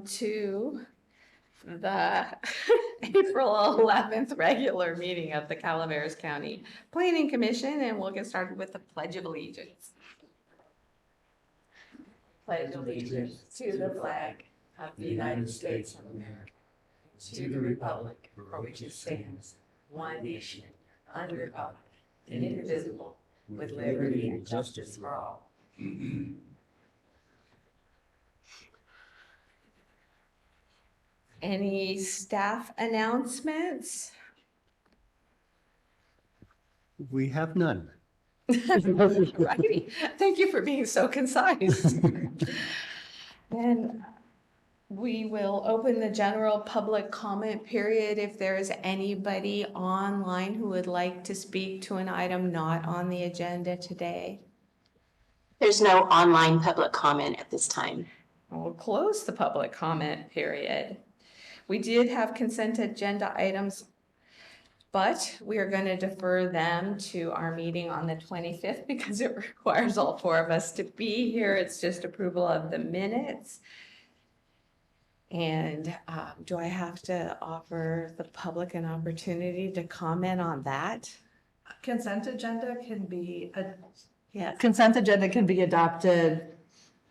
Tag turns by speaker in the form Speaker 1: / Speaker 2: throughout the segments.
Speaker 1: to the April 11th regular meeting of the Calaveras County Planning Commission, and we'll get started with the Pledge of Allegiance. Pledge allegiance to the flag of the United States of America, to the republic for which it stands, one nation, under God, indivisible, with liberty and justice for all. Any staff announcements?
Speaker 2: We have none.
Speaker 1: Righty. Thank you for being so concise. Then we will open the general public comment period. If there is anybody online who would like to speak to an item not on the agenda today.
Speaker 3: There's no online public comment at this time.
Speaker 1: We'll close the public comment period. We did have consent agenda items, but we are going to defer them to our meeting on the 25th because it requires all four of us to be here. It's just approval of the minutes. And do I have to offer the public an opportunity to comment on that?
Speaker 4: Consent agenda can be adopted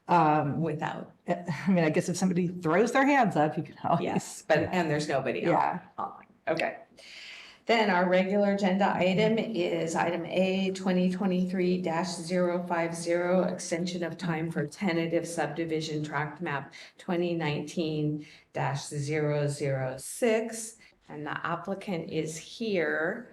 Speaker 1: Without,
Speaker 4: I mean, I guess if somebody throws their hands up, you can always.
Speaker 1: yes, and there's nobody
Speaker 4: Yeah.
Speaker 1: online. Okay. Then our regular agenda item is item A, 2023-050, extension of time for tentative subdivision tract map 2019-006. And the applicant is here.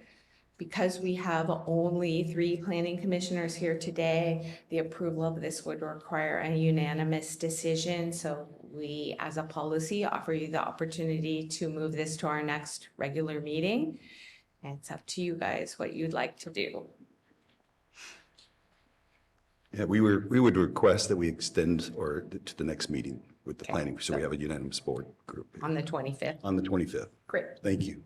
Speaker 1: Because we have only 3 planning commissioners here today, the approval of this would require a unanimous decision. So we, as a policy, offer you the opportunity to move this to our next regular meeting. And it's up to you guys what you'd like to do.
Speaker 2: Yeah, we would request that we extend or to the next meeting with the planning, so we have a unanimous board group.
Speaker 1: On the 25th.
Speaker 2: On the 25th.
Speaker 1: Great.
Speaker 2: Thank you.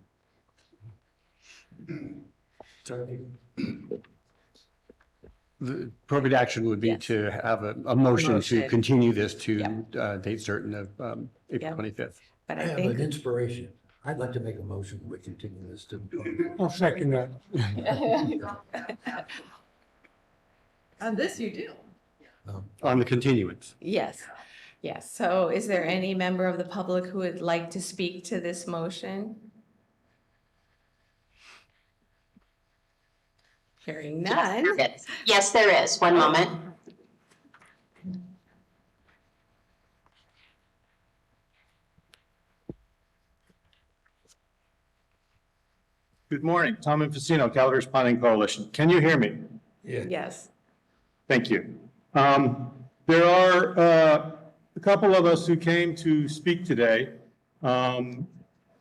Speaker 5: The appropriate action would be
Speaker 1: Yes.
Speaker 5: to have a motion to
Speaker 1: Motion.
Speaker 5: continue this to date certain of April
Speaker 1: Yep.
Speaker 5: 25th.
Speaker 1: But
Speaker 6: I
Speaker 1: I
Speaker 6: have an
Speaker 1: think,
Speaker 6: inspiration. I'd like to make a motion, we continue this to.
Speaker 5: I'll second that.
Speaker 4: And this you do.
Speaker 5: On the continuance.
Speaker 1: yes, yes. So is there any member of the public who would like to speak to this motion? Hearing none.
Speaker 3: Yes, there is. One moment.
Speaker 7: Good morning, Tom Infacino, Calaveras Planning Coalition. Can you hear me?
Speaker 1: Yes.
Speaker 7: Thank you. There are a couple of us who came to speak today.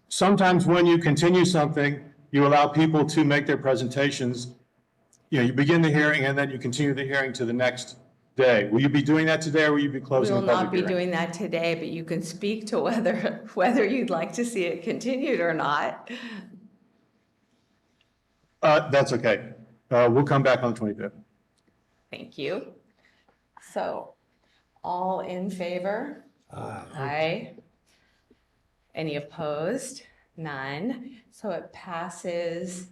Speaker 7: Sometimes when you continue something, you allow people to make their presentations. You know, you begin the hearing and then you continue the hearing to the next day. Will you be doing that today or will you be
Speaker 1: We
Speaker 7: closing
Speaker 1: will
Speaker 7: the
Speaker 1: not
Speaker 7: public
Speaker 1: be
Speaker 7: hearing?
Speaker 1: doing that today, but you can speak to whether you'd like to see it continued or not.
Speaker 7: That's okay. We'll come back on the 25th.
Speaker 1: Thank you. So, all in favor? Aye. Any opposed? None. So it passes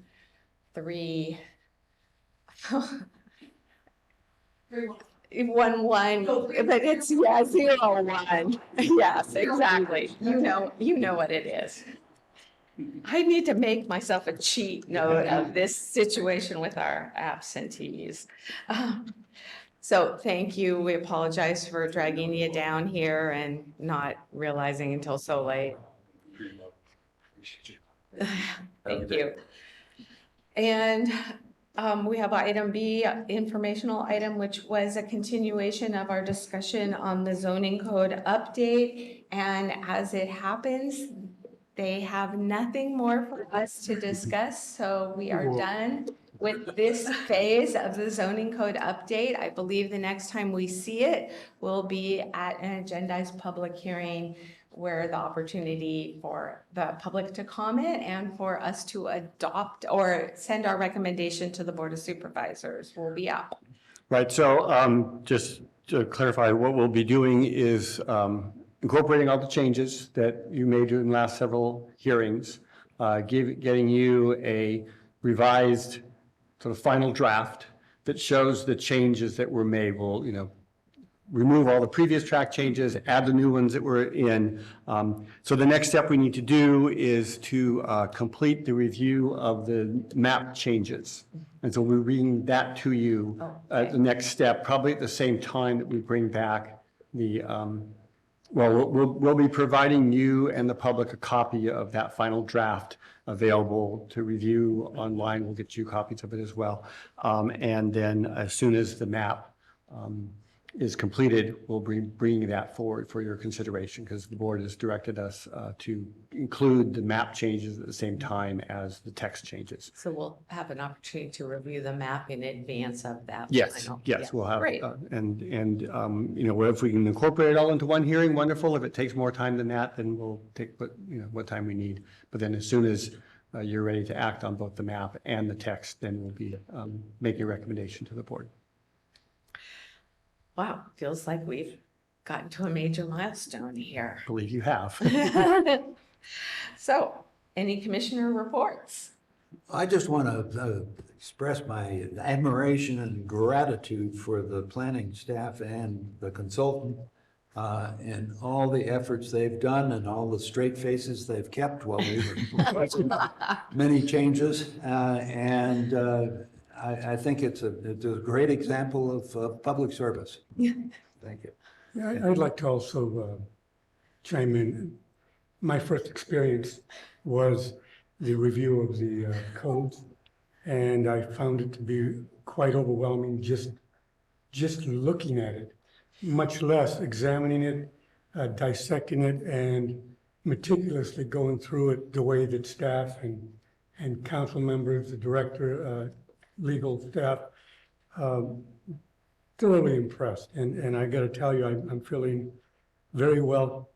Speaker 1: 3. 1-1, but it's 0-1. Yes, exactly. You know what it is. I need to make myself a cheat note of this situation with our absentees. So thank you. We apologize for dragging you down here and not realizing until so late. Thank you. And we have item B, informational item, which was a continuation of our discussion on the zoning code update. And as it happens, they have nothing more for us to discuss, so we are done with this phase of the zoning code update. I believe the next time we see it will be at an agendized public hearing where the opportunity for the public to comment and for us to adopt or send our recommendation to the Board of Supervisors will be up.
Speaker 5: Right, so just to clarify, what we'll be doing is incorporating all the changes that you made in the last several hearings, getting you a revised sort of final draft that shows the changes that were made. We'll, remove all the previous track changes, add the new ones that were in. So the next step we need to do is to complete the review of the map changes. And so we're bringing that to you at the next step, probably at the same time that we bring back the, we'll be providing you and the public a copy of that final draft available to review online. We'll get you copies of it as well. And then as soon as the map is completed, we'll be bringing that forward for your consideration, because the board has directed us to include the map changes at the same time as the text changes.
Speaker 1: So we'll have an opportunity to review the map in advance of that.
Speaker 5: Yes,
Speaker 1: final.
Speaker 5: yes,
Speaker 1: Yeah.
Speaker 5: we'll have,
Speaker 1: Great.
Speaker 5: if we can incorporate it all into one hearing, wonderful. If it takes more time than that, then we'll take what time we need. But then as soon as you're ready to act on both the map and the text, then we'll be making a recommendation to the board.
Speaker 1: Wow, feels like we've gotten to a major milestone here.
Speaker 5: I believe you have.
Speaker 1: So, any commissioner reports?
Speaker 6: I just want to express my admiration and gratitude for the planning staff and the consultant and all the efforts they've done and all the straight faces they've kept while we were many changes. I think it's a great example of public service. Thank you.
Speaker 8: Yeah, I'd like to also chime in. My first experience was the review of the codes, and I found it to be quite overwhelming just looking at it, much less examining it, dissecting it, and meticulously going through it the way that staff and council members, the director, legal staff, thoroughly impressed. And I got to tell you, I'm feeling very well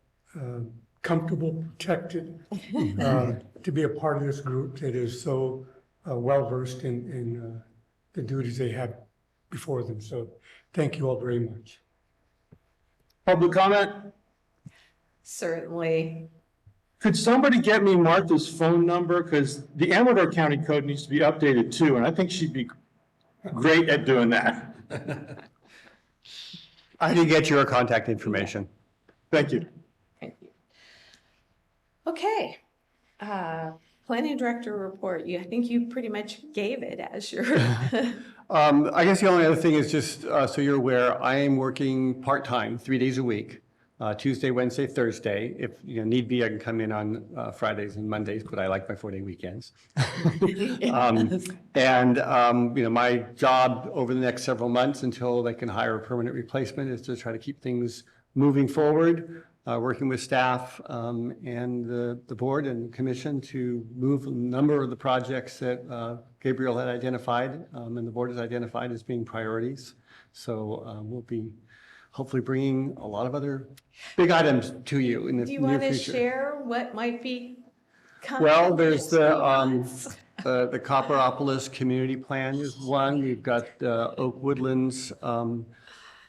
Speaker 8: comfortable, protected to be a part of this group that is so well-versed in the duties they have before them. So thank you all very much.
Speaker 7: Public comment?
Speaker 1: Certainly.
Speaker 7: Could somebody get me Martha's phone number? Because the Amador County Code needs to be updated too, and I think she'd be great at doing that.
Speaker 5: I did get your contact information.
Speaker 7: Thank you.
Speaker 1: Thank you. Okay. Planning director report. I think you pretty much gave it as your.
Speaker 5: I guess the only other thing is just so you're aware, I am working part-time, 3 days a week, Tuesday, Wednesday, Thursday. If need be, I can come in on Fridays and Mondays, but I like my 4-day weekends. My job over the next several months until they can hire a permanent replacement is to try to keep things moving forward, working with staff and the board and commission to move a number of the projects that Gabriel had identified and the board has identified as being priorities. So we'll be hopefully bringing a lot of other big items to you in the
Speaker 1: Do you
Speaker 5: near
Speaker 1: want to
Speaker 5: future.
Speaker 1: share what might be coming?
Speaker 5: Well,
Speaker 1: in the
Speaker 5: there's
Speaker 1: next few months?
Speaker 5: the Copperopolis Community Plan is one. We've got Oak Woodlands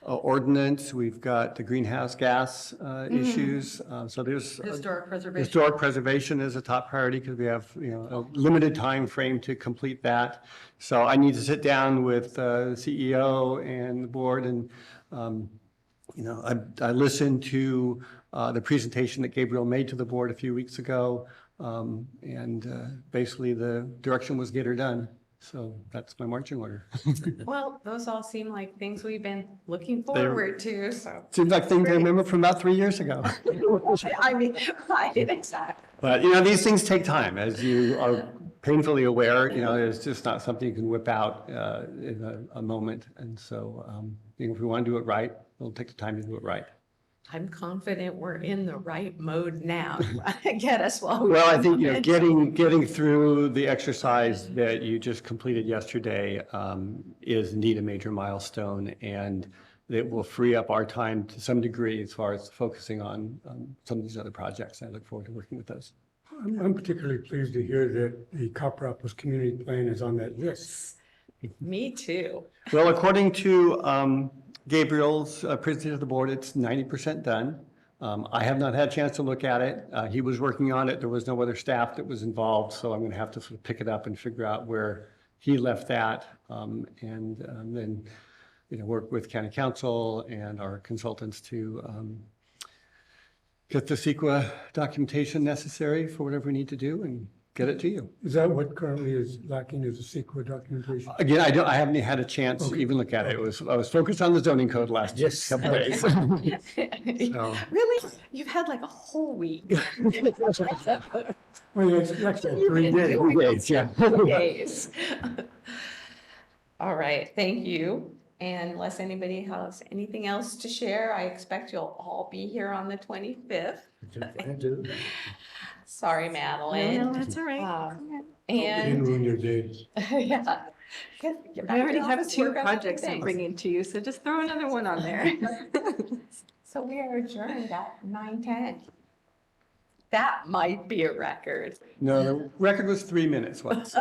Speaker 5: ordinance. We've got the greenhouse gas issues. So there's
Speaker 4: Historic preservation.
Speaker 5: historic preservation is a top priority because we have a limited time frame to complete that. So I need to sit down with the CEO and the board and I listened to the presentation that Gabriel made to the board a few weeks ago, and basically the direction was get her done. So that's my marching order.
Speaker 1: Well, those all seem like things we've been looking forward to, so.
Speaker 5: Seems like things I remember from about 3 years ago.
Speaker 1: I mean, right, exactly.
Speaker 5: But, these things take time, as you are painfully aware. It's just not something you can whip out in a moment. And so, if we want to do it right, it'll take the time to do it right.
Speaker 1: I'm confident we're in the right mode now. Get us while we're.
Speaker 5: Well, I think, getting through the exercise that you just completed yesterday is indeed a major milestone, and it will free up our time to some degree as far as focusing on some of these other projects. I look forward to working with those.
Speaker 8: I'm particularly pleased to hear that the Copperopolis Community Plan is on that list.
Speaker 1: Me too.
Speaker 5: Well, according to Gabriel's presentation to the board, it's 90% done. I have not had a chance to look at it. He was working on it. There was no other staff that was involved, so I'm going to have to sort of pick it up and figure out where he left that, and then, work with county council and our consultants to get the CEQA documentation necessary for whatever we need to do and get it to you.
Speaker 8: Is that what currently is lacking, is the CEQA documentation?
Speaker 5: Again, I haven't had a chance to even look at it. I was focused on the zoning code last
Speaker 6: Yes.
Speaker 5: couple days. So,
Speaker 1: Really? You've had like a whole week.
Speaker 8: Well, it's actually 3 days.
Speaker 5: 3 days, yeah.
Speaker 1: Days. All right, thank you. And unless anybody has anything else to share, I expect you'll all be here on the 25th. Sorry, Madeline.
Speaker 4: No, that's all right.
Speaker 8: Didn't
Speaker 1: And,
Speaker 8: ruin your days.
Speaker 1: yeah.
Speaker 4: I already have 2 projects I'm bringing to you, so just throw another one on there.
Speaker 1: So we are adjourned at 9:10. That might be a record.
Speaker 5: No, the record was 3 minutes once.